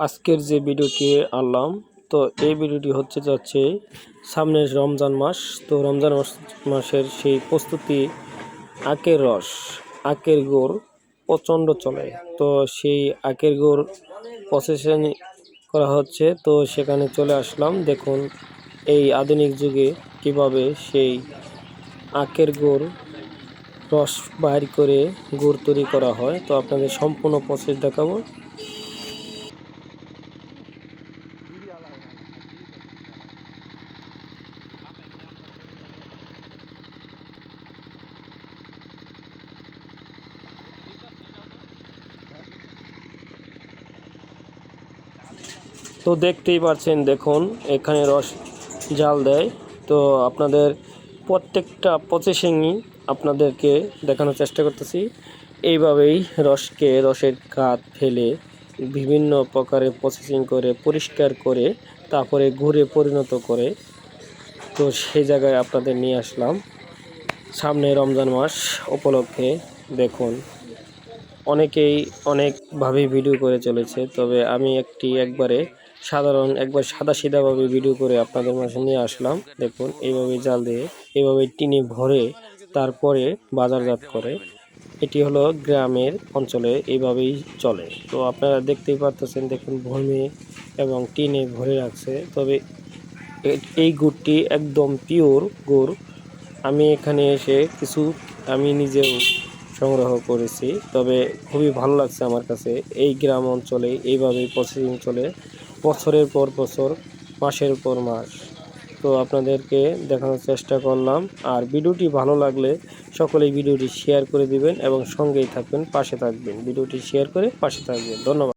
আজকের যে ভিডিওটি আনলাম, তো এই ভিডিওটি যাচ্ছে সামনের রমজান মাস। তো রমজান মাসের সেই প্রস্তুতি, আখের রস, আখের গুড় প্রচণ্ড চলে। তো সেই আখের গুড় প্রসেসিং করা হচ্ছে, তো সেখানে চলে আসলাম। দেখুন এই আধুনিক যুগে কিভাবে সেই আখের গুড় রস বাইর করে গুড় তৈরি করা হয়। তো আপনাদের সম্পূর্ণ প্রসেস দেখাবো। তো দেখতেই পাচ্ছেন, দেখুন এখানে রস জাল দেয়। তো আপনাদের প্রত্যেকটা প্রসেসিংই আপনাদেরকে দেখানোর চেষ্টা করতেছি। এইভাবেই রসের কাঠ ফেলে বিভিন্ন প্রকারের প্রসেসিং করে পরিষ্কার করে তারপরে গুড়ে পরিণত করে। তো সেই জায়গায় আপনাদের নিয়ে আসলাম সামনে রমজান মাস উপলক্ষে। দেখুন অনেকেই অনেকভাবে ভিডিও করে চলেছে, তবে আমি একবার সাদা সিধাভাবে ভিডিও করে আপনাদের মাঝে নিয়ে আসলাম। দেখুন এইভাবে জাল দিয়ে এইভাবে টিনে ভরে তারপরে বাজারজাত করে। এটি হলো গ্রামের অঞ্চলে এইভাবেই চলে। তো আপনারা দেখতেই পাচ্ছেন, দেখুন ভূমি এবং টিনে ভরে রাখছে। তবে এই গুড়টি একদম পিওর গুড়। আমি এখানে এসে আমি নিজেও সংগ্রহ করেছি, তবে খুবই ভালো লাগছে আমার কাছে। এই গ্রাম অঞ্চলে এইভাবেই প্রসেসিং চলে বছরের পর বছর, মাসের পর মাস। তো আপনাদেরকে দেখানোর চেষ্টা করলাম। আর ভিডিওটি ভালো লাগলে সকলেই ভিডিওটি শেয়ার করে দিবেন এবং সঙ্গেই থাকবেন, পাশে থাকবেন। ভিডিওটি শেয়ার করে পাশে থাকবেন। ধন্যবাদ।